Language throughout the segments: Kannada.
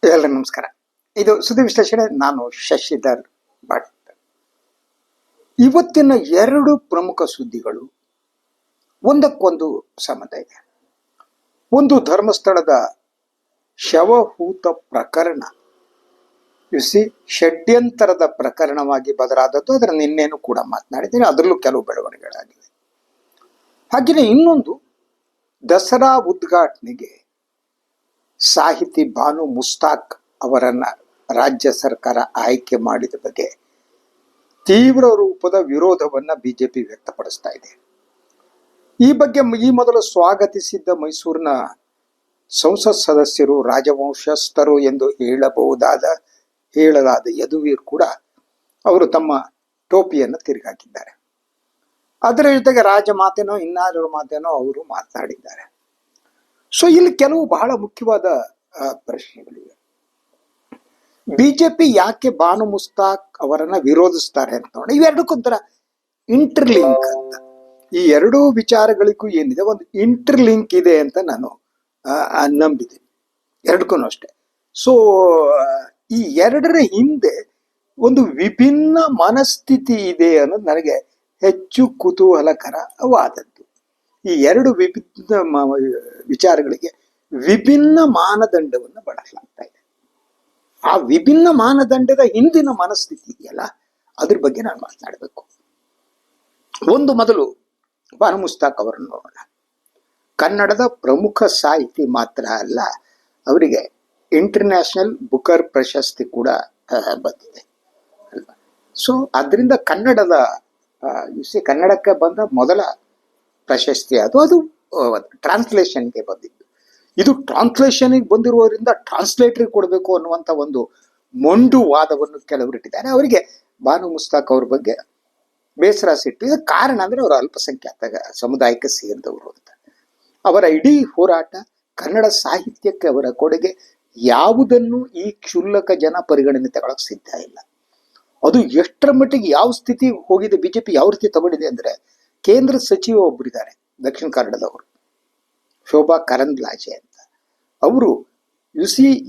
ಎಲ್ಲರಿಗೂ ನಮಸ್ಕಾರ. ಇದು ಸುದ್ದಿ ವಿಶ್ಲೇಷಣೆ. ನಾನು ಶಶಿಧರ್ ಭಟ್. ಇವತ್ತಿನ ಎರಡು ಪ್ರಮುಖ ಸುದ್ದಿಗಳು ಒಂದಕ್ಕೊಂದು ಸಂಬಂಧ ಇದೆ. ಒಂದು ಧರ್ಮಸ್ಥಳದ ಶವಹೂತ ಪ್ರಕರಣ, ಷಡ್ಯಂತರದ ಪ್ರಕರಣವಾಗಿ ಬದಲಾದದ್ದು. ಅದರ ನಿನ್ನೇನು ಕೂಡ ಮಾತನಾಡಿದ್ದೀನಿ, ಅದರಲ್ಲೂ ಕೆಲವು ಬೆಳವಣಿಗೆಗಳಾಗಿವೆ. ಹಾಗೆಯೇ ಇನ್ನೊಂದು, ದಸರಾ ಉದ್ಘಾಟನೆಗೆ ಸಾಹಿತಿ ಬಾನು ಮುಸ್ತಾಕ್ ಅವರನ್ನ ರಾಜ್ಯ ಸರ್ಕಾರ ಆಯ್ಕೆ ಮಾಡಿದ ಬಗ್ಗೆ ತೀವ್ರ ರೂಪದ ವಿರೋಧವನ್ನ ಬಿಜೆಪಿ ವ್ಯಕ್ತಪಡಿಸ್ತಾ ಇದೆ. ಈ ಬಗ್ಗೆ ಈ ಮೊದಲು ಸ್ವಾಗತಿಸಿದ್ದ ಮೈಸೂರಿನ ಸಂಸತ್ ಸದಸ್ಯರು ರಾಜವಂಶಸ್ಥರು ಎಂದು ಹೇಳಲಾದ ಯದುವೀರ್ ಕೂಡ ಅವರು ತಮ್ಮ ಟೋಪಿಯನ್ನು ತಿರುಗಾಕಿದ್ದಾರೆ. ಅದರ ಜೊತೆಗೆ ರಾಜಮಾತೇನೋ ಇನ್ನಾರ ಮಾತೇನೋ ಅವರು ಮಾತನಾಡಿದ್ದಾರೆ. ಸೊ ಇಲ್ಲಿ ಕೆಲವು ಬಹಳ ಮುಖ್ಯವಾದ ಪ್ರಶ್ನೆಗಳಿವೆ. ಬಿಜೆಪಿ ಯಾಕೆ ಬಾನು ಮುಸ್ತಾಕ್ ಅವರನ್ನ ವಿರೋಧಿಸ್ತಾರೆ ಅಂತ ನೋಡಿ, ಇವೆರಡಕ್ಕೊಂಥರ ಇಂಟರ್ಲಿಂಕ್ ಅಂತ. ಈ ಎರಡೂ ವಿಚಾರಗಳಿಗೂ ಏನಿದೆ, ಒಂದು ಇಂಟರ್ಲಿಂಕ್ ಇದೆ ಅಂತ ನಾನು ನಂಬಿದ್ದೀನಿ, ಎರಡಕ್ಕೂ ಅಷ್ಟೇ. ಸೊ ಈ ಎರಡರ ಹಿಂದೆ ಒಂದು ವಿಭಿನ್ನ ಮನಸ್ಥಿತಿ ಇದೆ ಅನ್ನೋದು ನನಗೆ ಹೆಚ್ಚು ಕುತೂಹಲಕರವಾದದ್ದು. ಈ ಎರಡು ವಿಭಿನ್ನ ವಿಚಾರಗಳಿಗೆ ವಿಭಿನ್ನ ಮಾನದಂಡವನ್ನು ಬಳಸಲಾಗ್ತಾ ಇದೆ. ಆ ವಿಭಿನ್ನ ಮಾನದಂಡದ ಹಿಂದಿನ ಮನಸ್ಥಿತಿ ಇದೆಯಲ್ಲ, ಅದ್ರ ಬಗ್ಗೆ ನಾನು ಮಾತನಾಡಬೇಕು. ಒಂದು ಮೊದಲು ಬಾನು ಮುಸ್ತಾಕ್ ಅವರನ್ನು ನೋಡೋಣ. ಕನ್ನಡದ ಪ್ರಮುಖ ಸಾಹಿತಿ ಮಾತ್ರ ಅಲ್ಲ, ಅವರಿಗೆ ಇಂಟರ್ನ್ಯಾಷನಲ್ ಬುಕರ್ ಪ್ರಶಸ್ತಿ ಕೂಡ ಬಂದಿದೆ ಅಲ್ವಾ. ಸೊ ಅದರಿಂದ ಕನ್ನಡಕ್ಕೆ ಬಂದ ಮೊದಲ ಪ್ರಶಸ್ತಿ ಅದು ಟ್ರಾನ್ಸ್ಲೇಷನ್ಗೆ ಬಂದಿದ್ದು. ಇದು ಟ್ರಾನ್ಸ್ಲೇಷನ್ಗೆ ಬಂದಿರುವುದರಿಂದ ಟ್ರಾನ್ಸ್ಲೇಟರ್ಗೆ ಕೊಡಬೇಕು ಅನ್ನುವಂಥ ಒಂದು ಮೊಂಡು ವಾದವನ್ನು ಕೆಲವರು ಇಟ್ಟಿದ್ದಾರೆ. ಅವರಿಗೆ ಬಾನು ಮುಸ್ತಾಕ್ ಅವ್ರ ಬಗ್ಗೆ ಬೇಸರ ಸಿಟ್ಟು. ಇದಕ್ಕೆ ಕಾರಣ ಅಂದರೆ ಅವರು ಅಲ್ಪಸಂಖ್ಯಾತ ಸಮುದಾಯಕ್ಕೆ ಸೇರಿದವರು ಅಂತ. ಅವರ ಇಡೀ ಹೋರಾಟ, ಕನ್ನಡ ಸಾಹಿತ್ಯಕ್ಕೆ ಅವರ ಕೊಡುಗೆ ಯಾವುದನ್ನು ಈ ಕ್ಷುಲ್ಲಕ ಜನ ಪರಿಗಣನೆ ತಗೊಳಕ್ ಸಿದ್ಧ ಇಲ್ಲ. ಅದು ಎಷ್ಟರ ಮಟ್ಟಿಗೆ ಯಾವ ಸ್ಥಿತಿ ಹೋಗಿದೆ, ಬಿಜೆಪಿ ಯಾವ ರೀತಿ ತಗೊಂಡಿದೆ ಅಂದರೆ, ಕೇಂದ್ರ ಸಚಿವ ಒಬ್ಬರಿದ್ದಾರೆ ದಕ್ಷಿಣ ಕನ್ನಡದವರು, ಶೋಭಾ ಕರಂದ್ಲಾಜೆ ಅಂತ. ಅವರು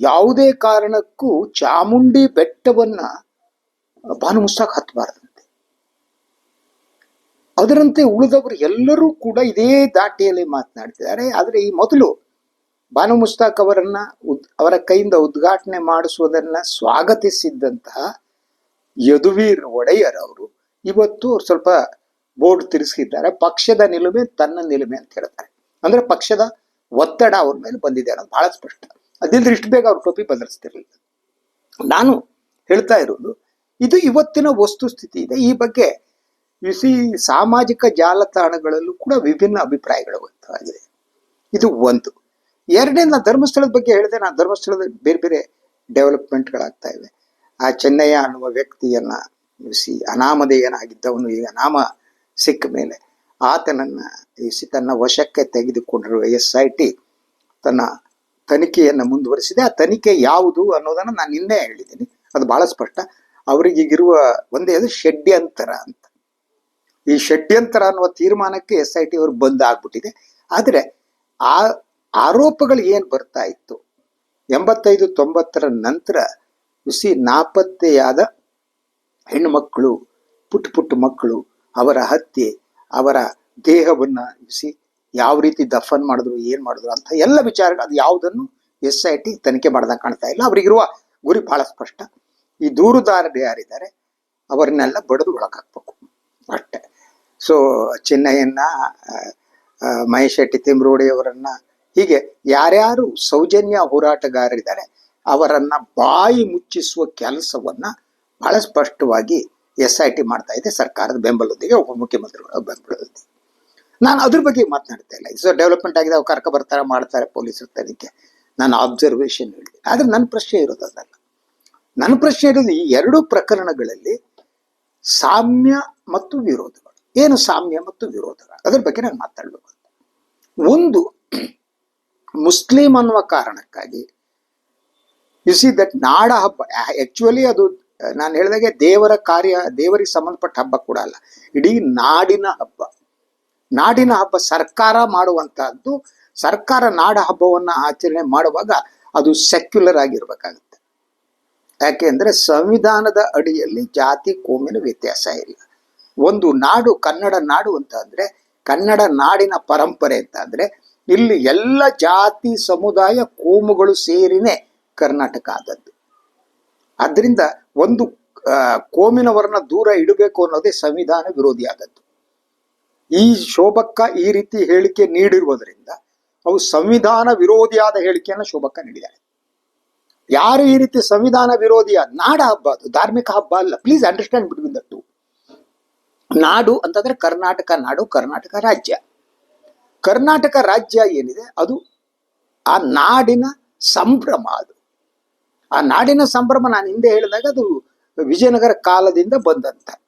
ಯಾವುದೇ ಕಾರಣಕ್ಕೂ ಚಾಮುಂಡಿ ಬೆಟ್ಟವನ್ನ ಬಾನು ಮುಸ್ತಾಕ್ ಹತ್ತಬಾರದಂತೆ. ಅದರಂತೆ ಉಳಿದವರು ಎಲ್ಲರೂ ಕೂಡ ಇದೇ ದಾಟಿಯಲ್ಲಿ ಮಾತನಾಡ್ತಿದ್ದಾರೆ. ಆದರೆ ಈ ಮೊದಲು ಬಾನು ಮುಸ್ತಾಕ್ ಅವರ ಕೈಯಿಂದ ಉದ್ಘಾಟನೆ ಮಾಡಿಸುವುದನ್ನ ಸ್ವಾಗತಿಸಿದ್ದಂತಹ ಯದುವೀರ್ ಒಡೆಯರ್ ಅವರು ಇವತ್ತು ಸ್ವಲ್ಪ ಬೋರ್ಡ್ ತಿರ್ಗಿಸಿದ್ದಾರೆ. ಪಕ್ಷದ ನಿಲುಮೆ ತನ್ನ ನಿಲುಮೆ ಅಂತ ಹೇಳ್ತಾರೆ. ಅಂದ್ರೆ ಪಕ್ಷದ ಒತ್ತಡ ಅವ್ರ ಮೇಲೆ ಬಂದಿದೆ ಅನ್ನೋದು ಬಹಳ ಸ್ಪಷ್ಟ. ಅದಿಲ್ಲದ್ರೆ ಇಷ್ಟು ಬೇಗ ಅವ್ರ ಟೋಪಿ ಬದಲಿಸ್ತಿರ್ಲಿಲ್ಲ. ನಾನು ಹೇಳ್ತಾ ಇರೋದು, ಇದು ಇವತ್ತಿನ ವಸ್ತುಸ್ಥಿತಿ ಇದೆ. ಈ ಬಗ್ಗೆ ಸಾಮಾಜಿಕ ಜಾಲತಾಣಗಳಲ್ಲೂ ಕೂಡ ವಿಭಿನ್ನ ಅಭಿಪ್ರಾಯಗಳು ವ್ಯಕ್ತವಾಗಿದೆ. ಇದು ಒಂದು. ಎರಡನೇ, ನಾನು ಧರ್ಮಸ್ಥಳದ ಬಗ್ಗೆ ಹೇಳಿದೆ. ನಾನು ಧರ್ಮಸ್ಥಳದ ಬೇರೆ ಬೇರೆ ಡೆವಲಪ್ಮೆಂಟ್ಗಳಾಗ್ತಾ ಇವೆ. ಆ ಚೆನ್ನಯ್ಯ ಅನ್ನುವ ವ್ಯಕ್ತಿಯನ್ನ ಅನಾಮಧೇಯನಾಗಿದ್ದವನು ಈಗ ನಾಮ ಸಿಕ್ಕ ಮೇಲೆ ಆತನನ್ನ ತನ್ನ ವಶಕ್ಕೆ ತೆಗೆದುಕೊಂಡಿರುವ SIT ತನ್ನ ತನಿಖೆಯನ್ನು ಮುಂದುವರಿಸಿದೆ. ಆ ತನಿಖೆ ಯಾವುದು ಅನ್ನೋದನ್ನು ನಾನು ನಿನ್ನೆ ಹೇಳಿದ್ದೀನಿ. ಅದು ಬಹಳ ಸ್ಪಷ್ಟ. ಅವರಿಗಿರುವ ಒಂದೇ ಅದು ಷಡ್ಯಂತರ ಅಂತ. ಈ ಷಡ್ಯಂತರ ಅನ್ನುವ ತೀರ್ಮಾನಕ್ಕೆ SIT ಅವರು ಬಂದಾಗ್ಬಿಟ್ಟಿದೆ. ಆದರೆ ಆ ಆರೋಪಗಳು ಏನು ಬರ್ತಾ ಇತ್ತು 85-90ರ ನಂತರ, ನಾಪತ್ತೆಯಾದ ಹೆಣ್ಣು ಮಕ್ಕಳು, ಪುಟ್ಟ ಮಕ್ಕಳು, ಅವರ ಹತ್ಯೆ, ಅವರ ದೇಹವನ್ನ ಯಾವ ರೀತಿ ದಫನ್ ಮಾಡಿದ್ರು, ಏನ್ ಮಾಡಿದ್ರು ಅಂತ ಎಲ್ಲ ವಿಚಾರಗಳು, ಅದು ಯಾವುದನ್ನು SIT ತನಿಖೆ ಮಾಡ್ದಾಗ ಕಾಣ್ತಾ ಇಲ್ಲ. ಅವರಿಗಿರುವ ಗುರಿ ಬಹಳ ಸ್ಪಷ್ಟ. ಈ ದೂರುದಾರರು ಯಾರಿದ್ದಾರೆ ಅವರನ್ನೆಲ್ಲ ಬಡಿದು ಒಳಗಾಕ್ಬೇಕು ಅಷ್ಟೇ. ಸೊ ಚೆನ್ನಯ್ಯನ್ನ, ಮಹೇಶ್ ಶೆಟ್ಟಿ ತಿಮ್ರೋಡಿ ಅವರನ್ನ, ಹೀಗೆ ಯಾರ್ಯಾರು ಸೌಜನ್ಯ ಹೋರಾಟಗಾರರಿದ್ದಾರೆ ಅವರನ್ನ ಬಾಯಿ ಮುಚ್ಚಿಸುವ ಕೆಲಸವನ್ನ ಬಹಳ ಸ್ಪಷ್ಟವಾಗಿ SIT ಮಾಡ್ತಾ ಇದೆ, ಸರ್ಕಾರದ ಬೆಂಬಲದೊಂದಿಗೆ, ಉಪಮುಖ್ಯಮಂತ್ರಿಗಳ ಬೆಂಬಲದೊಂದಿಗೆ. ನಾನು ಅದ್ರ ಬಗ್ಗೆ ಮಾತನಾಡ್ತಾ ಇಲ್ಲ. ಸೊ ಡೆವಲಪ್ಮೆಂಟ್ ಆಗಿದೆ, ಅವ್ರು ಕರ್ಕ ಬರ್ತಾರೆ, ಮಾಡ್ತಾರೆ ಪೊಲೀಸರ ತನಿಖೆ, ನಾನು ಅಬ್ಸರ್ವೇಷನ್ ಹೇಳಿದೆ. ಆದ್ರೆ ನನ್ನ ಪ್ರಶ್ನೆ ಇರೋದಲ್ಲ. ನನ್ನ ಪ್ರಶ್ನೆ ಇರೋದು, ಈ ಎರಡೂ ಪ್ರಕರಣಗಳಲ್ಲಿ ಸಾಮ್ಯ ಮತ್ತು ವಿರೋಧಗಳು. ಏನು ಸಾಮ್ಯ ಮತ್ತು ವಿರೋಧಗಳು, ಅದ್ರ ಬಗ್ಗೆ ನಾನು ಮಾತಾಡ್ಬೇಕು ಅಂತ. ಒಂದು, ಮುಸ್ಲಿಂ ಅನ್ನುವ ಕಾರಣಕ್ಕಾಗಿ ದಟ್ ನಾಡ ಹಬ್ಬ, ಆಕ್ಚುಲಿ ಅದು ನಾನು ಹೇಳಿದಾಗೆ ದೇವರಿಗೆ ಸಂಬಂಧಪಟ್ಟ ಹಬ್ಬ ಕೂಡ ಅಲ್ಲ, ಇಡೀ ನಾಡಿನ ಹಬ್ಬ. ನಾಡಿನ ಹಬ್ಬ ಸರ್ಕಾರ ಮಾಡುವಂತಹದ್ದು. ಸರ್ಕಾರ ನಾಡ ಹಬ್ಬವನ್ನ ಆಚರಣೆ ಮಾಡುವಾಗ ಅದು ಸೆಕ್ಯುಲರ್ ಆಗಿರ್ಬೇಕಾಗುತ್ತೆ. ಯಾಕೆಂದ್ರೆ ಸಂವಿಧಾನದ ಅಡಿಯಲ್ಲಿ ಜಾತಿ ಕೋಮಿನ ವ್ಯತ್ಯಾಸ ಇಲ್ಲ. ಒಂದು ನಾಡು ಕನ್ನಡ ನಾಡು ಅಂತ ಅಂದ್ರೆ, ಕನ್ನಡ ನಾಡಿನ ಪರಂಪರೆ ಅಂತ ಅಂದ್ರೆ ಇಲ್ಲಿ ಎಲ್ಲ ಜಾತಿ ಸಮುದಾಯ ಕೋಮುಗಳು ಸೇರಿನೇ ಕರ್ನಾಟಕ ಆದದ್ದು. ಅದರಿಂದ ಒಂದು ಕೋಮಿನವರನ್ನ ದೂರ ಇಡಬೇಕು ಅನ್ನೋದೇ ಸಂವಿಧಾನ ವಿರೋಧಿ ಆದದ್ದು. ಈ ಶೋಭಕ್ಕ ಈ ರೀತಿ ಹೇಳಿಕೆ ನೀಡಿರುವುದರಿಂದ ಅವು ಸಂವಿಧಾನ ವಿರೋಧಿಯಾದ ಹೇಳಿಕೆಯನ್ನು ಶೋಭಕ್ಕ ನೀಡಿದ್ದಾರೆ. ಯಾರು ಈ ರೀತಿ ಸಂವಿಧಾನ ವಿರೋಧಿಯ ನಾಡ ಹಬ್ಬ, ಅದು ಧಾರ್ಮಿಕ ಹಬ್ಬ ಅಲ್ಲ. Please understand between the two. ನಾಡು ಅಂತಂದ್ರೆ ಕರ್ನಾಟಕ ನಾಡು, ಕರ್ನಾಟಕ ರಾಜ್ಯ. ಕರ್ನಾಟಕ ರಾಜ್ಯ ಏನಿದೆ ಅದು ಆ ನಾಡಿನ ಸಂಭ್ರಮ. ಅದು ಆ ನಾಡಿನ ಸಂಭ್ರಮ ನಾನು ಹಿಂದೆ ಹೇಳಿದಾಗ ಅದು ವಿಜಯನಗರ ಕಾಲದಿಂದ ಬಂದಂಥದ್ದು.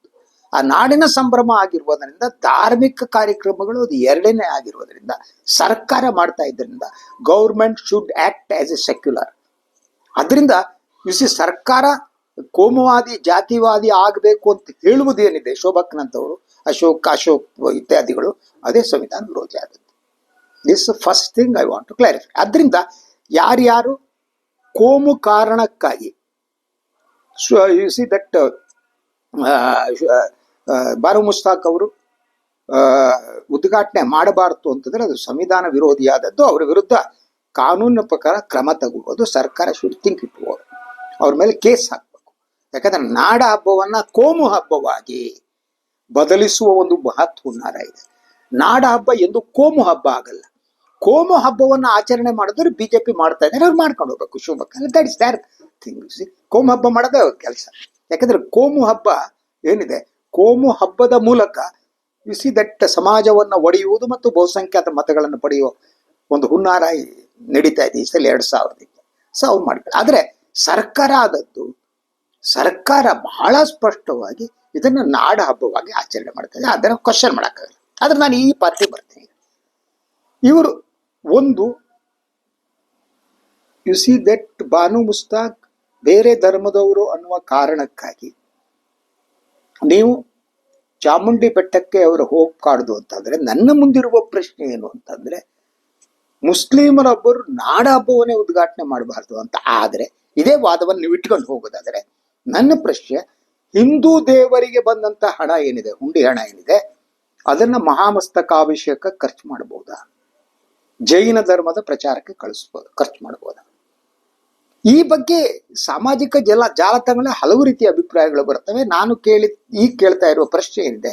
ಆ ನಾಡಿನ ಸಂಭ್ರಮ ಆಗಿರುವುದರಿಂದ ಧಾರ್ಮಿಕ ಕಾರ್ಯಕ್ರಮಗಳು ಅದು ಎರಡನೇ ಆಗಿರುವುದರಿಂದ ಸರ್ಕಾರ ಮಾಡ್ತಾ ಇದ್ದರಿಂದ government should act as a secular. ಅದರಿಂದ ಸರ್ಕಾರ ಕೋಮುವಾದಿ ಜಾತಿವಾದಿ ಆಗಬೇಕು ಅಂತ ಹೇಳುವುದೇನಿದೆ ಶೋಭಕ್ನಂತವರು, ಅಶೋಕ್ ಇತ್ಯಾದಿಗಳು, ಅದೇ ಸಂವಿಧಾನ ವಿರೋಧಿ ಆದದ್ದು. This first thing I want to clarify. ಅದರಿಂದ ಯಾರ್ಯಾರು ಕೋಮು ಕಾರಣಕ್ಕಾಗಿ ದಟ್ ಬಾನು ಮುಸ್ತಾಕ್ ಅವರು ಉದ್ಘಾಟನೆ ಮಾಡಬಾರದು ಅಂತಂದ್ರೆ ಅದು ಸಂವಿಧಾನ ವಿರೋಧಿಯಾದದ್ದು. ಅವರ ವಿರುದ್ಧ ಕಾನೂನಿನ ಪ್ರಕಾರ ಕ್ರಮ ತಗೊಳ್ಬೋದು. ಸರ್ಕಾರ ಶುಡ್ ಥಿಂಕ್ ಇಟ್ಬೋದು, ಅವ್ರ ಮೇಲೆ ಕೇಸ್ ಹಾಕಬೇಕು. ಯಾಕಂದ್ರೆ ನಾಡ ಹಬ್ಬವನ್ನ ಕೋಮು ಹಬ್ಬವಾಗಿ ಬದಲಿಸುವ ಒಂದು ಮಹತ್ ಹುನ್ನಾರ ಇದೆ. ನಾಡ ಹಬ್ಬ ಎಂದು ಕೋಮು ಹಬ್ಬ ಆಗಲ್ಲ. ಕೋಮು ಹಬ್ಬವನ್ನ ಆಚರಣೆ ಮಾಡಿದ್ರೆ ಬಿಜೆಪಿ ಮಾಡ್ತಾ ಇದ್ದಾರೆ, ಅವ್ರು ಮಾಡ್ಕೊಂಡು ಹೋಗ್ಬೇಕು. ಶೋಭಕ್ಕ ದಟ್ ಇಸ್ ದೇರ್ ಥಿಂಗ್. ಕೋಮು ಹಬ್ಬ ಮಾಡೋದೇ ಅವ್ರ ಕೆಲಸ. ಯಾಕಂದ್ರೆ ಕೋಮು ಹಬ್ಬ ಏನಿದೆ, ಕೋಮು ಹಬ್ಬದ ಮೂಲಕ ದಟ್ ಸಮಾಜವನ್ನ ಒಡೆಯುವುದು ಮತ್ತು ಬಹುಸಂಖ್ಯಾತ ಮತಗಳನ್ನು ಪಡೆಯುವ ಒಂದು ಹುನ್ನಾರ ನಡೀತಾ ಇದೆ ಈ ಸಲ 2000. ಸೊ ಅವ್ರು ಮಾಡ್ತಾರೆ. ಆದ್ರೆ ಸರ್ಕಾರ ಆದದ್ದು, ಸರ್ಕಾರ ಬಹಳ ಸ್ಪಷ್ಟವಾಗಿ ಇದನ್ನ ನಾಡ ಹಬ್ಬವಾಗಿ ಆಚರಣೆ ಮಾಡ್ತಾರೆ. ಅದನ್ನ ಕ್ವಶನ್ ಮಾಡಕ್ಕಾಗಲ್ಲ. ಆದ್ರೆ ನಾನು ಈ ಪಾರ್ಟಿ ಬರ್ತೀನಿ. ಇವರು ಒಂದು ದಟ್ ಬಾನು ಮುಸ್ತಾಕ್ ಬೇರೆ ಧರ್ಮದವರು ಅನ್ನುವ ಕಾರಣಕ್ಕಾಗಿ ನೀವು ಚಾಮುಂಡಿ ಬೆಟ್ಟಕ್ಕೆ ಅವರು ಹೋಗ್ಕಾಡ್ದು ಅಂತಂದ್ರೆ, ನನ್ನ ಮುಂದಿರುವ ಪ್ರಶ್ನೆ ಏನು ಅಂತಂದ್ರೆ, ಮುಸ್ಲಿಮರೊಬ್ಬರು ನಾಡ ಹಬ್ಬವನ್ನೇ ಉದ್ಘಾಟನೆ ಮಾಡಬಾರ್ದು ಅಂತ ಆದ್ರೆ, ಇದೇ ವಾದವನ್ನು ನೀವು ಇಟ್ಕೊಂಡು ಹೋಗೋದಾದ್ರೆ, ನನ್ನ ಪ್ರಶ್ನೆ, ಹಿಂದೂ ದೇವರಿಗೆ ಬಂದಂತ ಹಣ ಏನಿದೆ, ಹುಂಡಿ ಹಣ ಏನಿದೆ, ಅದನ್ನ ಮಹಾಮಸ್ತಕಾಭಿಷೇಕ ಖರ್ಚು ಮಾಡಬಹುದಾ? ಜೈನ ಧರ್ಮದ ಪ್ರಚಾರಕ್ಕೆ ಖರ್ಚು ಮಾಡಬಹುದಾ? ಈ ಬಗ್ಗೆ ಸಾಮಾಜಿಕ ಜಾಲತಾಣಗಳ ಹಲವು ರೀತಿಯ ಅಭಿಪ್ರಾಯಗಳು ಬರ್ತವೆ. ನಾನು ಈಗ ಕೇಳ್ತಾ ಇರುವ ಪ್ರಶ್ನೆ ಏನಿದೆ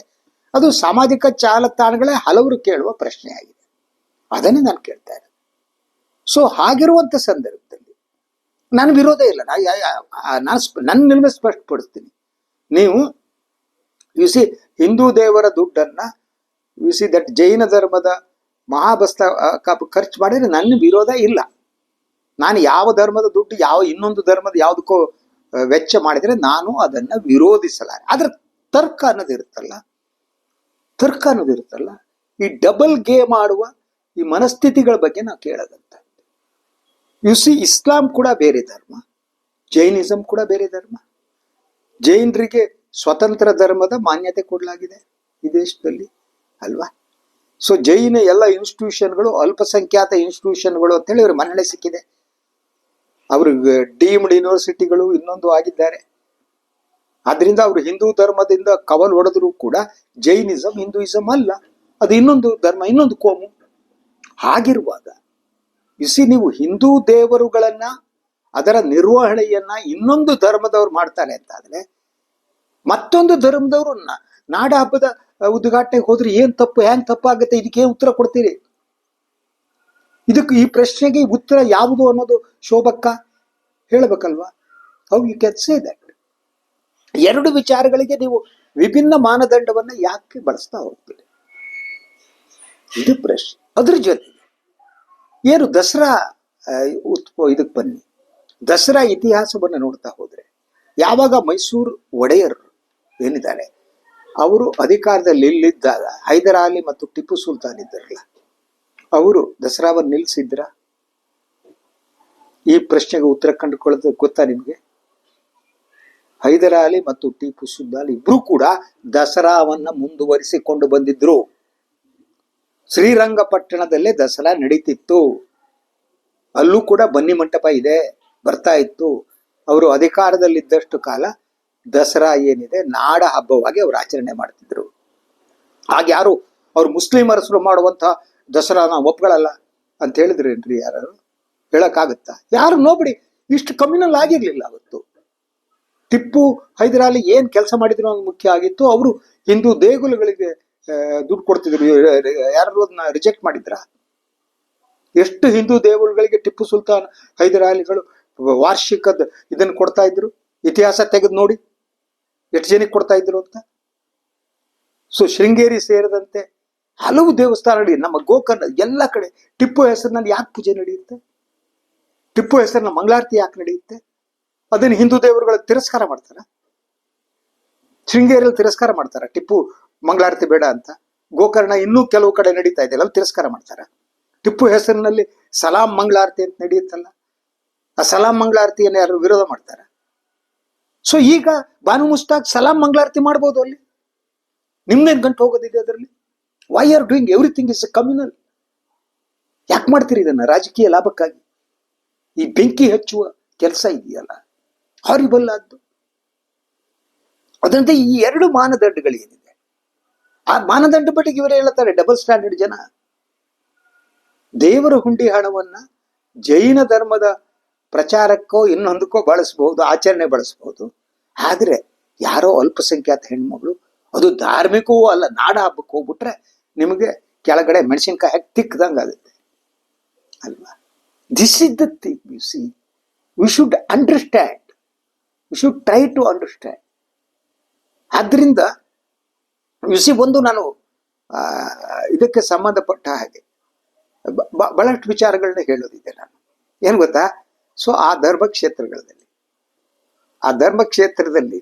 ಅದು ಸಾಮಾಜಿಕ ಜಾಲತಾಣಗಳೇ ಹಲವರು ಕೇಳುವ ಪ್ರಶ್ನೆ ಆಗಿದೆ. ಅದನ್ನೇ ನಾನು ಕೇಳ್ತಾ ಇರೋದು. ಸೊ ಹಾಗಿರುವಂತ ಸಂದರ್ಭದಲ್ಲಿ ನಾನು ವಿರೋಧ ಇಲ್ಲ. ನನ್ನ ನಿಲುವು ಸ್ಪಷ್ಟಪಡಿಸ್ತೀನಿ. ನೀವು ಹಿಂದೂ ದೇವರ ದುಡ್ಡನ್ನ ದಟ್ ಜೈನ ಧರ್ಮದ ಖರ್ಚು ಮಾಡಿದ್ರೆ ನನ್ನ ವಿರೋಧ ಇಲ್ಲ. ನಾನು ಯಾವ ಧರ್ಮದ ದುಡ್ಡು ಇನ್ನೊಂದು ಧರ್ಮದ ಯಾವುದಕ್ಕೋ ವೆಚ್ಚ ಮಾಡಿದ್ರೆ ನಾನು ಅದನ್ನ ವಿರೋಧಿಸಲಾರೆ. ಆದ್ರೆ ತರ್ಕ ಅನ್ನೋದಿರುತ್ತಲ್ಲ, ಈ ಡಬಲ್ ಗೇಮ್ ಆಡುವ ಈ ಮನಸ್ಥಿತಿಗಳ ಬಗ್ಗೆ ನಾವು ಕೇಳೋದಂತ. ಇಸ್ಲಾಂ ಕೂಡ ಬೇರೆ ಧರ್ಮ, ಜೈನಿಸಂ ಕೂಡ ಬೇರೆ ಧರ್ಮ. ಜೈನರಿಗೆ ಸ್ವತಂತ್ರ ಧರ್ಮದ ಮಾನ್ಯತೆ ಕೊಡಲಾಗಿದೆ ಈ ದೇಶದಲ್ಲಿ ಅಲ್ವಾ? ಸೊ ಜೈನ ಎಲ್ಲ ಇನ್ಸ್ಟಿಟ್ಯೂಷನ್ಗಳು ಅಲ್ಪಸಂಖ್ಯಾತ ಇನ್ಸ್ಟಿಟ್ಯೂಷನ್ಗಳು ಅಂತೇಳಿ ಅವ್ರಿಗೆ ಮನ್ನಣೆ ಸಿಕ್ಕಿದೆ. ಅವರು ಡೀಮ್ಡ್ ಯೂನಿವರ್ಸಿಟಿಗಳು ಇನ್ನೊಂದು ಆಗಿದ್ದಾರೆ. ಆದ್ರಿಂದ ಅವರು ಹಿಂದೂ ಧರ್ಮದಿಂದ ಕವಲ್ ಹೊಡೆದ್ರು ಕೂಡ ಜೈನಿಸಂ ಹಿಂದೂಯಿಸಂ ಅಲ್ಲ, ಅದು ಇನ್ನೊಂದು ಧರ್ಮ, ಇನ್ನೊಂದು ಕೋಮು. ಹಾಗಿರುವಾಗ ನೀವು ಹಿಂದೂ ದೇವರುಗಳನ್ನ ಅದರ ನಿರ್ವಹಣೆಯನ್ನ ಇನ್ನೊಂದು ಧರ್ಮದವ್ರು ಮಾಡ್ತಾರೆ ಅಂತ ಆದ್ರೆ, ಮತ್ತೊಂದು ಧರ್ಮದವರು ನಾಡ ಹಬ್ಬದ ಉದ್ಘಾಟನೆಗೆ ಹೋದ್ರೆ ಏನ್ ತಪ್ಪು, ಹ್ಯಾಂಗ್ ತಪ್ಪಾಗುತ್ತೆ? ಇದಕ್ಕೆ ಉತ್ತರ ಕೊಡ್ತೀರಿ? ಈ ಪ್ರಶ್ನೆಗೆ ಉತ್ತರ ಯಾವುದು ಅನ್ನೋದು ಶೋಭಕ್ಕ ಹೇಳಬೇಕಲ್ವಾ? How you can say that? ಎರಡು ವಿಚಾರಗಳಿಗೆ ನೀವು ವಿಭಿನ್ನ ಮಾನದಂಡವನ್ನ ಯಾಕೆ ಬಳಸ್ತಾ ಹೋಗ್ತೀರಿ? ಇದು ಪ್ರಶ್ನೆ. ಅದ್ರ ಜೊತೆಗೆ ಏನು ದಸರಾ ಇದಕ್ಕೆ ಬನ್ನಿ. ದಸರಾ ಇತಿಹಾಸವನ್ನು ನೋಡ್ತಾ ಹೋದ್ರೆ, ಯಾವಾಗ ಮೈಸೂರು ಒಡೆಯರ್ ಏನಿದ್ದಾರೆ ಅವರು ಅಧಿಕಾರದಲ್ಲಿ ಇಲ್ಲಿದ್ದಾಗ ಹೈದರಾಲಿ ಮತ್ತು ಟಿಪ್ಪು ಸುಲ್ತಾನ್ ಇದ್ದಾರಲ್ಲ, ಅವರು ದಸರಾವನ್ನು ನಿಲ್ಲಿಸಿದ್ರ? ಈ ಪ್ರಶ್ನೆಗೆ ಉತ್ತರ ಕಂಡುಕೊಳ್ಳೋದು ಗೊತ್ತಾ ನಿಮ್ಗೆ? ಹೈದರಾಲಿ ಮತ್ತು ಟಿಪ್ಪು ಸುಲ್ತಾನ್ ಇಬ್ರು ಕೂಡ ದಸರಾವನ್ನ ಮುಂದುವರಿಸಿಕೊಂಡು ಬಂದಿದ್ರು. ಶ್ರೀರಂಗಪಟ್ಟಣದಲ್ಲೇ ದಸರಾ ನಡೀತಿತ್ತು. ಅಲ್ಲೂ ಕೂಡ ಬನ್ನಿ ಮಂಟಪ ಇದೆ, ಬರ್ತಾ ಇತ್ತು. ಅವರು ಅಧಿಕಾರದಲ್ಲಿದ್ದಷ್ಟು ಕಾಲ ದಸರಾ ಏನಿದೆ ನಾಡ ಹಬ್ಬವಾಗಿ ಅವರು ಆಚರಣೆ ಮಾಡ್ತಿದ್ರು. ಆಗ ಯಾರು ಅವ್ರು ಮುಸ್ಲಿಮರಸರು ಮಾಡುವಂತಹ ದಸರಾ ನಾವು ಒಪ್ಗಳಲ್ಲ ಅಂತ ಹೇಳಿದ್ರೇನ್ರಿ? ಯಾರು ಹೇಳಕ್ಕಾಗತ್ತಾ? ಯಾರು ನೋಬಿಡಿ. ಇಷ್ಟು ಕಮ್ಯುನಲ್ ಆಗಿರ್ಲಿಲ್ಲ ಅವತ್ತು. ಟಿಪ್ಪು ಹೈದರಾಲಿ ಏನ್ ಕೆಲಸ ಮಾಡಿದ್ರು ಅನ್ನೋದು ಮುಖ್ಯ ಆಗಿತ್ತು. ಅವರು ಹಿಂದೂ ದೇಗುಲಗಳಿಗೆ ದುಡ್ಡು ಕೊಡ್ತಿದ್ರು. ಯಾರು ಅದನ್ನ ರಿಜೆಕ್ಟ್ ಮಾಡಿದ್ರ? ಎಷ್ಟು ಹಿಂದೂ ದೇಗುಲಗಳಿಗೆ ಟಿಪ್ಪು ಸುಲ್ತಾನ್ ಹೈದರಾಲಿಗಳು ವಾರ್ಷಿಕದ ಇದನ್ನು ಕೊಡ್ತಾ ಇದ್ರು? ಇತಿಹಾಸ ತೆಗೆದು ನೋಡಿ ಎಷ್ಟು ಜನಕ್ಕೆ ಕೊಡ್ತಾ ಇದ್ರು ಅಂತ. ಸೊ ಶೃಂಗೇರಿ ಸೇರಿದಂತೆ ಹಲವು ದೇವಸ್ಥಾನಗಳು, ನಮ್ಮ ಗೋಕರ್ಣ ಎಲ್ಲ ಕಡೆ ಟಿಪ್ಪು ಹೆಸರಿನಲ್ಲಿ ಯಾಕೆ ಪೂಜೆ ನಡೆಯುತ್ತೆ? ಟಿಪ್ಪು ಹೆಸರಿನ ಮಂಗಳಾರತಿ ಯಾಕೆ ನಡೆಯುತ್ತೆ? ಅದನ್ನು ಹಿಂದೂ ದೇವರುಗಳ ತಿರಸ್ಕಾರ ಮಾಡ್ತಾರ? ಶೃಂಗೇರಿಯಲ್ಲಿ ತಿರಸ್ಕಾರ ಮಾಡ್ತಾರ ಟಿಪ್ಪು ಮಂಗಳಾರತಿ ಬೇಡ ಅಂತ? ಗೋಕರ್ಣ ಇನ್ನೂ ಕೆಲವು ಕಡೆ ನಡೀತಾ ಇದೆ, ಅಲ್ಲಿ ತಿರಸ್ಕಾರ ಮಾಡ್ತಾರ? ಟಿಪ್ಪು ಹೆಸರಿನಲ್ಲಿ ಸಲಾಂ ಮಂಗಳಾರತಿ ಅಂತ ನಡೆಯುತ್ತಲ್ಲ, ಆ ಸಲಾಂ ಮಂಗಳಾರತಿಯನ್ನು ಯಾರು ವಿರೋಧ ಮಾಡ್ತಾರ? ಸೊ ಈಗ ಬಾನು ಮುಸ್ತಾಕ್ ಸಲಾಂ ಮಂಗಳಾರತಿ ಮಾಡ್ಬೋದು ಅಲ್ಲಿ. ನಿಮ್ದೇನ್ ಗಂಟು ಹೋಗೋದಿದೆ ಅದರಲ್ಲಿ? Why are doing everything is communal? ಯಾಕೆ ಮಾಡ್ತೀರಿ ಇದನ್ನ? ರಾಜಕೀಯ ಲಾಭಕ್ಕಾಗಿ ಈ ಬೆಂಕಿ ಹಚ್ಚುವ ಕೆಲಸ ಇದೆಯಲ್ಲ, ಹಾರಿಬಲ್ ಆದ್ದು. ಅದರಂತೆ ಈ ಎರಡು ಮಾನದಂಡಗಳೇನಿದೆ, ಆ ಮಾನದಂಡ ಬಟ್ಟಿಗೆ ಇವರೇ ಹೇಳ್ತಾರೆ ಡಬಲ್ ಸ್ಟ್ಯಾಂಡರ್ಡ್ ಜನ. ದೇವರ ಹುಂಡಿ ಹಣವನ್ನ ಜೈನ ಧರ್ಮದ ಪ್ರಚಾರಕ್ಕೋ ಇನ್ನೊಂದಕ್ಕೋ ಬಳಸಬಹುದು, ಆಚರಣೆ ಬಳಸಬಹುದು. ಆದ್ರೆ ಯಾರೋ ಅಲ್ಪಸಂಖ್ಯಾತ ಹೆಣ್ಮಗಳು, ಅದು ಧಾರ್ಮಿಕವೂ ಅಲ್ಲ, ನಾಡ ಹಬ್ಬಕ್ಕೆ ಹೋಗ್ಬಿಟ್ರೆ ನಿಮಗೆ ಕೆಳಗಡೆ ಮೆಣಸಿನ್ಕಾಯಿ ಹಾಕಿ ತಿಕ್ಕದಂಗಾಗುತ್ತೆ ಅಲ್ವಾ? This is the thing you see. We should understand, we should try to understand. ಆದ್ರಿಂದ ಯು ಸಿ, ಒಂದು ನಾನು ಇದಕ್ಕೆ ಸಂಬಂಧಪಟ್ಟ ಹಾಗೆ ಬಹಳಷ್ಟು ವಿಚಾರಗಳನ್ನ ಹೇಳೋದಿದೆ ನಾನು. ಏನ್ ಗೊತ್ತಾ? ಸೊ ಆ ಧರ್ಮಕ್ಷೇತ್ರದಲ್ಲಿ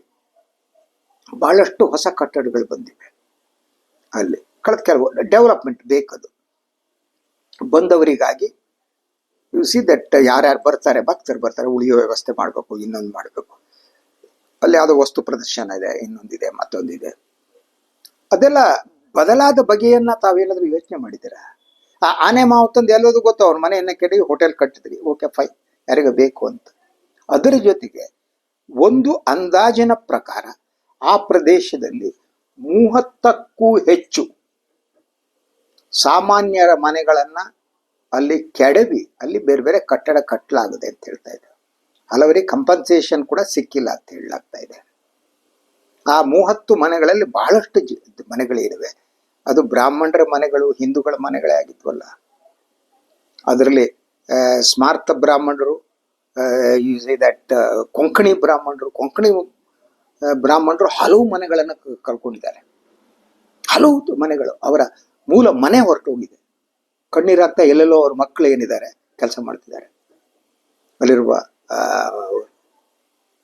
ಬಹಳಷ್ಟು ಹೊಸ ಕಟ್ಟಡಗಳು ಬಂದಿವೆ. ಅಲ್ಲಿ ಕಳೆದ ಕೆಲವು ಡೆವಲಪ್ಮೆಂಟ್ ಬೇಕದು. ಬಂದವರಿಗಾಗಿ ಯು ಸಿ ದಟ್ ಯಾರ್ಯಾರು ಬರ್ತಾರೆ, ಭಕ್ತರು ಬರ್ತಾರೆ, ಉಳಿಯೋ ವ್ಯವಸ್ಥೆ ಮಾಡಬೇಕು, ಇನ್ನೊಂದು ಮಾಡಬೇಕು. ಅಲ್ಲಿ ಯಾವುದೋ ವಸ್ತು ಪ್ರದರ್ಶನ ಇದೆ, ಇನ್ನೊಂದಿದೆ, ಮತ್ತೊಂದಿದೆ. ಅದೆಲ್ಲ ಬದಲಾದ ಬಗೆಯನ್ನ ತಾವೇನಾದ್ರೂ ಯೋಚನೆ ಮಾಡಿದ್ದೀರಾ? ಆ ಆನೆ ಮಾವುತಂದು ಎಲ್ಲೋದು ಗೊತ್ತು, ಅವ್ರ ಮನೆಯನ್ನ ಕೆಡಿ ಹೋಟೆಲ್ ಕಟ್ಟಿದ್ರಿ, ಓಕೆ ಫೈನ್, ಯಾರಿಗ ಬೇಕು ಅಂತ. ಅದರ ಜೊತೆಗೆ ಒಂದು ಅಂದಾಜಿನ ಪ್ರಕಾರ ಆ ಪ್ರದೇಶದಲ್ಲಿ 30ಕ್ಕೂ ಹೆಚ್ಚು ಸಾಮಾನ್ಯರ ಮನೆಗಳನ್ನ ಅಲ್ಲಿ ಕೆಡವಿ ಅಲ್ಲಿ ಬೇರೆ ಬೇರೆ ಕಟ್ಟಡ ಕಟ್ಟಲಾಗಿದೆ ಅಂತ ಹೇಳ್ತಾ ಇದ್ದಾರೆ. ಹಲವರಿಗೆ ಕಂಪನ್ಸೇಷನ್ ಕೂಡ ಸಿಕ್ಕಿಲ್ಲ ಅಂತ ಹೇಳಲಾಗ್ತಾ ಇದೆ. ಆ 30 ಮನೆಗಳಲ್ಲಿ ಬಹಳಷ್ಟು ಮನೆಗಳಿವೆ. ಅದು ಬ್ರಾಹ್ಮಣರ ಮನೆಗಳು, ಹಿಂದೂಗಳ ಮನೆಗಳೇ ಆಗಿದ್ವಲ್ಲ. ಅದರಲ್ಲಿ ಸ್ಮಾರ್ತ ಬ್ರಾಹ್ಮಣರು, ದಟ್ ಕೊಂಕಣಿ ಬ್ರಾಹ್ಮಣರು ಹಲವು ಮನೆಗಳನ್ನು ಕಳ್ಕೊಂಡಿದ್ದಾರೆ. ಹಲವು ಮನೆಗಳು, ಅವರ ಮೂಲ ಮನೆ ಹೊರಟೋಗಿದೆ. ಕಣ್ಣೀರಾಗ್ತಾ ಎಲ್ಲೆಲ್ಲೋ ಅವ್ರ ಮಕ್ಕಳು ಏನಿದ್ದಾರೆ ಕೆಲಸ ಮಾಡ್ತಿದ್ದಾರೆ. ಅಲ್ಲಿರುವ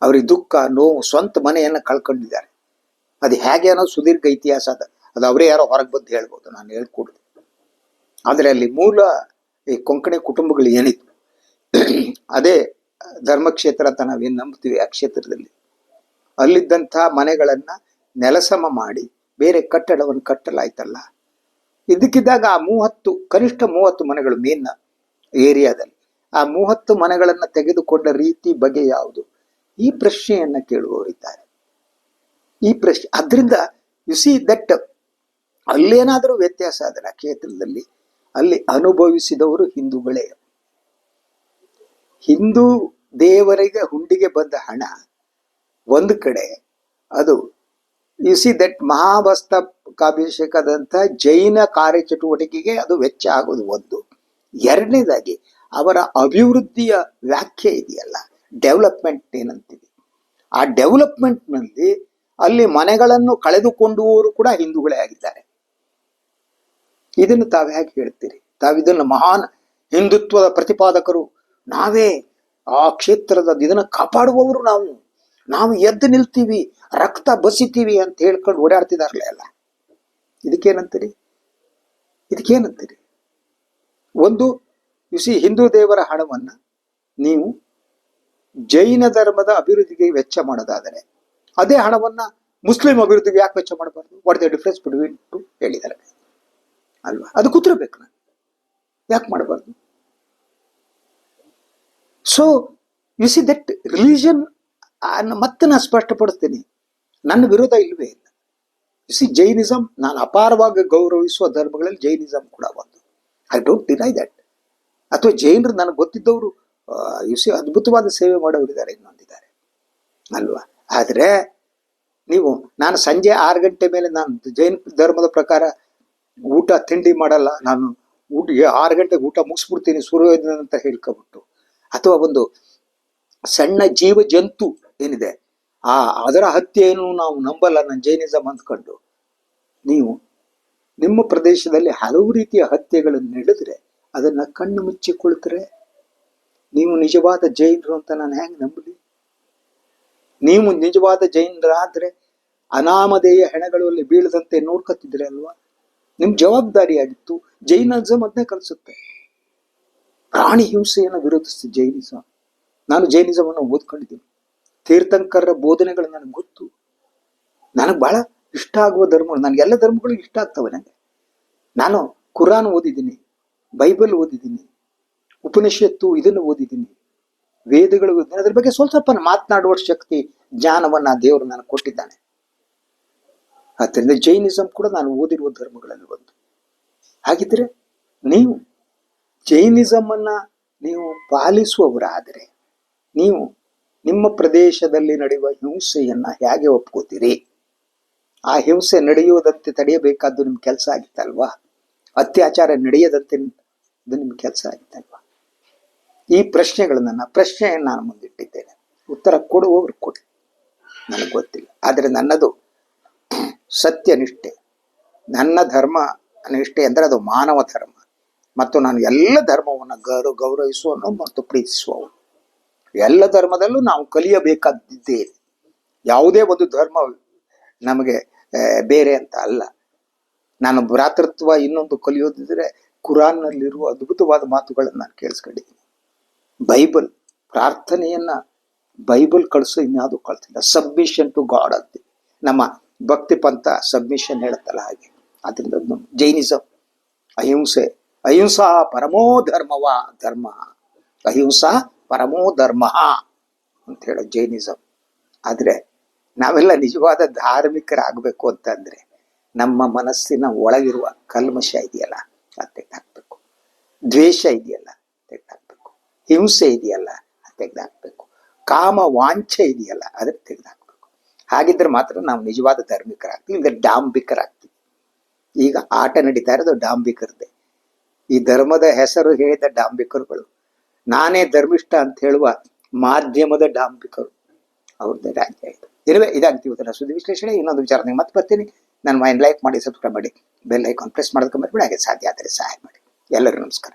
ಅವ್ರಿಗೆ ದುಃಖ, ನೋವು, ಸ್ವಂತ ಮನೆಯನ್ನ ಕಳ್ಕೊಂಡಿದ್ದಾರೆ. ಅದು ಹೇಗೆ ಅನ್ನೋದು ಸುದೀರ್ಘ ಇತಿಹಾಸ. ಅದು ಅವರೇ ಯಾರೋ ಹೊರಗೆ ಬಂದು ಹೇಳ್ಬೋದು, ನಾನು ಹೇಳ್ಕೊಡುದು. ಆದರೆ ಅಲ್ಲಿ ಮೂಲ ಈ ಕೊಂಕಣಿ ಕುಟುಂಬಗಳು ಏನಿತ್ತು, ಅದೇ ಧರ್ಮಕ್ಷೇತ್ರ ಅಂತ ನಾವೇನು ನಂಬ್ತೀವಿ, ಆ ಕ್ಷೇತ್ರದಲ್ಲಿ ಅಲ್ಲಿದ್ದಂಥ ಮನೆಗಳನ್ನ ನೆಲಸಮ ಮಾಡಿ ಬೇರೆ ಕಟ್ಟಡವನ್ನು ಕಟ್ಟಲಾಯ್ತಲ್ಲ. ಇದಕ್ಕಿದ್ದಾಗ ಆ ಕನಿಷ್ಠ 30 ಮನೆಗಳು ಮೇನ್ ಏರಿಯಾದಲ್ಲಿ, ಆ 30 ಮನೆಗಳನ್ನ ತೆಗೆದುಕೊಂಡ ರೀತಿ ಬಗೆ ಯಾವುದು? ಈ ಪ್ರಶ್ನೆಯನ್ನ ಕೇಳುವವರಿದ್ದಾರೆ. ಈ ಪ್ರಶ್ನೆ ಅದರಿಂದ ಯು ಸಿ ದಟ್ ಅಲ್ಲೇನಾದರೂ ವ್ಯತ್ಯಾಸ ಆದರೆ ಆ ಕ್ಷೇತ್ರದಲ್ಲಿ ಅಲ್ಲಿ ಅನುಭವಿಸಿದವರು ಹಿಂದೂಗಳೇ. ಹಿಂದೂ ದೇವರಿಗೆ ಹುಂಡಿಗೆ ಬಂದ ಹಣ ಒಂದು ಕಡೆ, ಅದು ಯು ಸಿ ದಟ್ ಮಹಾಮಸ್ತಕಾಭಿಷೇಕದಂಥ ಜೈನ ಕಾರ್ಯಚಟುವಟಿಕೆಗೆ ಅದು ವೆಚ್ಚ ಆಗೋದು ಒಂದು. ಎರಡನೇದಾಗಿ ಅವರ ಅಭಿವೃದ್ಧಿಯ ವ್ಯಾಖ್ಯೆ ಇದೆಯಲ್ಲ, ಡೆವಲಪ್ಮೆಂಟ್ ಏನಂತೀವಿ, ಆ ಡೆವಲಪ್ಮೆಂಟ್ನಲ್ಲಿ ಅಲ್ಲಿ ಮನೆಗಳನ್ನು ಕಳೆದುಕೊಂಡುವವರು ಕೂಡ ಹಿಂದೂಗಳೇ ಆಗಿದ್ದಾರೆ. ಇದನ್ನು ತಾವು ಹೇಗೆ ಹೇಳ್ತೀರಿ? ತಾವಿದನ್ನು ಮಹಾನ್ ಹಿಂದುತ್ವದ ಪ್ರತಿಪಾದಕರು, ನಾವೇ ಆ ಕ್ಷೇತ್ರದ ಇದನ್ನು ಕಾಪಾಡುವವರು, ನಾವು ಎದ್ದು ನಿಲ್ತೀವಿ, ರಕ್ತ ಬಸಿತೀವಿ ಅಂತ ಹೇಳ್ಕೊಂಡು ಓಡಾಡ್ತಿದಾರಲ್ಲ ಎಲ್ಲ. ಇದಕ್ಕೇನಂತೀರಿ? ಒಂದು ಯು ಸಿ, ಹಿಂದೂ ದೇವರ ಹಣವನ್ನ ನೀವು ಜೈನ ಧರ್ಮದ ಅಭಿವೃದ್ಧಿಗೆ ವೆಚ್ಚ ಮಾಡೋದಾದರೆ ಅದೇ ಹಣವನ್ನ ಮುಸ್ಲಿಂ ಅಭಿವೃದ್ಧಿಗೆ ಯಾಕೆ ವೆಚ್ಚ ಮಾಡಬಾರ್ದು? What the difference between two ಹೇಳಿದ್ದಾರೆ ಅಲ್ವಾ? ಅದು ಕೂತಿರ್ಬೇಕು. ನಾನು ಯಾಕೆ ಮಾಡಬಾರ್ದು? So U see that religion ಮತ್ತೆ ನಾನು ಸ್ಪಷ್ಟಪಡಿಸ್ತೀನಿ, ನನ್ನ ವಿರೋಧ ಇಲ್ವೇ ಇಲ್ಲ. ಯು ಸಿ ಜೈನಿಸಂ ನಾನು ಅಪಾರವಾಗಿ ಗೌರವಿಸುವ ಧರ್ಮಗಳಲ್ಲಿ ಜೈನಿಸಂ ಕೂಡ ಒಂದು. I don't deny that. ಅಥವಾ ಜೈನರು ನನಗೆ ಗೊತ್ತಿದ್ದವರು ಯು ಸಿ ಅದ್ಭುತವಾದ ಸೇವೆ ಮಾಡೋರಿದ್ದಾರೆ, ಇನ್ನೊಂದಿದ್ದಾರೆ ಅಲ್ವಾ. ಆದರೆ ನೀವು ನಾನು ಸಂಜೆ 6 ಗಂಟೆ ಮೇಲೆ ನಾನು ಜೈನ ಧರ್ಮದ ಪ್ರಕಾರ ಊಟ ತಿಂಡಿ ಮಾಡಲ್ಲ, ನಾನು 6 ಗಂಟೆಗೆ ಊಟ ಮುಗಿಸ್ಬಿಡ್ತೀನಿ ಸೂರ್ಯೋದಯ ಅಂತ ಹೇಳ್ಕೊಬಿಟ್ಟು, ಅಥವಾ ಒಂದು ಸಣ್ಣ ಜೀವ ಜಂತು ಏನಿದೆ ಅದರ ಹತ್ಯೆಯನ್ನು ನಾವು ನಂಬಲ್ಲ ನಾನು ಜೈನಿಸಂ ಅಂದ್ಕೊಂಡು, ನೀವು ನಿಮ್ಮ ಪ್ರದೇಶದಲ್ಲಿ ಹಲವು ರೀತಿಯ ಹತ್ಯೆಗಳನ್ನು ನಡೆದ್ರೆ ಅದನ್ನ ಕಣ್ಣು ಮುಚ್ಚಿಕೊಳ್ತಾರೆ. ನೀವು ನಿಜವಾದ ಜೈನರು ಅಂತ ನಾನು ಹೆಂಗೆ ನಂಬಲಿ? ನೀವು ನಿಜವಾದ ಜೈನರಾದ್ರೆ ಅನಾಮಧೇಯ ಹೆಣಗಳಲ್ಲಿ ಬೀಳದಂತೆ ನೋಡ್ಕೊತಿದ್ರೆ ಅಲ್ವಾ? ನಿಮ್ ಜವಾಬ್ದಾರಿಯಾಗಿತ್ತು. ಜೈನಿಸಂ ಅದನ್ನೇ ಕಲಿಸುತ್ತೆ, ಪ್ರಾಣಿ ಹಿಂಸೆಯನ್ನು ವಿರೋಧಿಸುತ್ತೆ ಜೈನಿಸಂ. ನಾನು ಜೈನಿಸಮನ್ನು ಓದ್ಕೊಂಡಿದ್ದೀನಿ, ತೀರ್ಥಂಕರರ ಬೋಧನೆಗಳು ನನಗೆ ಗೊತ್ತು. ನನಗೆ ಬಹಳ ಇಷ್ಟ ಆಗುವ ಧರ್ಮಗಳು, ನನಗೆ ಎಲ್ಲ ಧರ್ಮಗಳು ಇಷ್ಟ ಆಗ್ತವೆ. ನಾನು ಕುರಾನ್ ಓದಿದ್ದೀನಿ, ಬೈಬಲ್ ಓದಿದ್ದೀನಿ, ಉಪನಿಷತ್ತು ಇದನ್ನು ಓದಿದ್ದೀನಿ, ವೇದಗಳು ಓದಿದ್ದೀನಿ. ಅದ್ರ ಬಗ್ಗೆ ಸ್ವಲ್ಪ ಮಾತನಾಡುವ ಶಕ್ತಿ ಜ್ಞಾನವನ್ನ ದೇವರು ನನಗೆ ಕೊಟ್ಟಿದ್ದಾನೆ. ಆದ್ದರಿಂದ ಜೈನಿಸಂ ಕೂಡ ನಾನು ಓದಿರುವ ಧರ್ಮಗಳಲ್ಲಿ ಒಂದು. ಹಾಗಿದ್ರೆ ನೀವು ಜೈನಿಸಂ ಅನ್ನ ನೀವು ಪಾಲಿಸುವವರಾದರೆ ನೀವು ನಿಮ್ಮ ಪ್ರದೇಶದಲ್ಲಿ ನಡೆಯುವ ಹಿಂಸೆಯನ್ನ ಹೇಗೆ ಒಪ್ಕೋತೀರಿ? ಆ ಹಿಂಸೆ ನಡೆಯುವುದಂತೆ ತಡೆಯಬೇಕಾದ್ದು ನಿಮ್ ಕೆಲಸ ಆಗಿತ್ತಲ್ವಾ? ಅತ್ಯಾಚಾರ ನಡೆಯದಂತೆ ಅದು ನಿಮ್ ಕೆಲಸ ಆಗಿತ್ತಲ್ವಾ? ಈ ಪ್ರಶ್ನೆಯನ್ನು ನಾನು ಮುಂದಿಟ್ಟಿದ್ದೇನೆ. ಉತ್ತರ ಕೊಡುವವರು ಕೊಡಿ, ನನಗೆ ಗೊತ್ತಿಲ್ಲ. ಆದರೆ ನನ್ನದು ಸತ್ಯನಿಷ್ಠೆ, ನನ್ನ ಧರ್ಮ ನಿಷ್ಠೆ ಅಂದರೆ ಅದು ಮಾನವ ಧರ್ಮ, ಮತ್ತು ನಾನು ಎಲ್ಲ ಧರ್ಮವನ್ನು ಗೌರವಿಸುವನು ಮತ್ತು ಪ್ರೀತಿಸುವವನು. ಎಲ್ಲ ಧರ್ಮದಲ್ಲೂ ನಾವು ಕಲಿಯಬೇಕಾದಿದ್ದೇವೆ. ಯಾವುದೇ ಒಂದು ಧರ್ಮ ನಮಗೆ ಬೇರೆ ಅಂತ ಅಲ್ಲ. ನಾನು ಭ್ರಾತೃತ್ವ ಇನ್ನೊಂದು ಕಲಿಯೋದಿದ್ರೆ ಕುರಾನ್ನಲ್ಲಿರುವ ಅದ್ಭುತವಾದ ಮಾತುಗಳನ್ನು ನಾನು ಕೇಳಿಸ್ಕೊಂಡಿದ್ದೀನಿ. ಬೈಬಲ್ ಪ್ರಾರ್ಥನೆಯನ್ನ ಬೈಬಲ್ ಕಳಿಸೋ ಇನ್ಯಾವುದು ಕಳ್ತಿಲ್ಲ. ಸಬ್ಮಿಷನ್ ಟು ಗಾಡ್ ಅಂತೀವಿ, ನಮ್ಮ ಭಕ್ತಿ ಪಂಥ ಸಬ್ಮಿಷನ್ ಹೇಳುತ್ತಲ್ಲ ಹಾಗೆ. ಅದರಿಂದ ಜೈನಿಸಂ ಅಹಿಂಸಾ ಪರಮೋ ಧರ್ಮ, ಅಹಿಂಸಾ ಪರಮೋ ಧರ್ಮ ಅಂತ ಹೇಳೋ ಜೈನಿಸಂ. ಆದ್ರೆ ನಾವೆಲ್ಲ ನಿಜವಾದ ಧಾರ್ಮಿಕರಾಗಬೇಕು ಅಂತಂದ್ರೆ ನಮ್ಮ ಮನಸ್ಸಿನ ಒಳಗಿರುವ ಕಲ್ಮಶ ಇದೆಯಲ್ಲ ಅದು ತೆಗೆದಾಕ್ಬೇಕು, ದ್ವೇಷ ಇದೆಯಲ್ಲ ತೆಗೆದಾಕ್ಬೇಕು, ಹಿಂಸೆ ಇದೆಯಲ್ಲ ಅದು ತೆಗೆದಾಕ್ಬೇಕು, ಕಾಮ ವಾಂಛೆ ಇದೆಯಲ್ಲ ಅದನ್ನ ತೆಗೆದಾಕ್ಬೇಕು. ಹಾಗಿದ್ರೆ ಮಾತ್ರ ನಾವು ನಿಜವಾದ ಧಾರ್ಮಿಕರಾಗ್ತೀವಿ, ಇಲ್ಲ ಡಾಂಬಿಕರಾಗ್ತೀವಿ. ಈಗ ಆಟ ನಡೀತಾ ಇರೋದು ಡಾಂಬಿಕರದೇ. ಈ ಧರ್ಮದ ಹೆಸರು ಹೇಳಿದ ಡಾಂಬಿಕರುಗಳು, ನಾನೇ ಧರ್ಮಿಷ್ಠ ಅಂತ ಹೇಳುವ ಮಾಧ್ಯಮದ ಡಾಂಬಿಕರು, ಅವ್ರದ್ದೇ ರಾಜ್ಯ ಇದು. ಇದಾಗ್ತೀವಿ ಇವತ್ತಿನ ಸುದ್ದಿ ವಿಶ್ಲೇಷಣೆ. ಇನ್ನೊಂದು ವಿಚಾರ ಮತ್ತೆ ಬರ್ತೀನಿ. ನನ್ನ ಮೈಂಡ್ ಲೈಕ್ ಮಾಡಿ, ಸಬ್ಸ್ಕ್ರೈಬ್ ಮಾಡಿ, ಬೆಲ್ ಐಕಾನ್ ಪ್ರೆಸ್ ಮಾಡೋದಕ್ಕೆ ಮರಿಬೇಡಿ. ಹಾಗೆ ಸಾಧ್ಯ ಆದರೆ ಸಹಾಯ ಮಾಡಿ. ಎಲ್ಲರಿಗೂ ನಮಸ್ಕಾರ.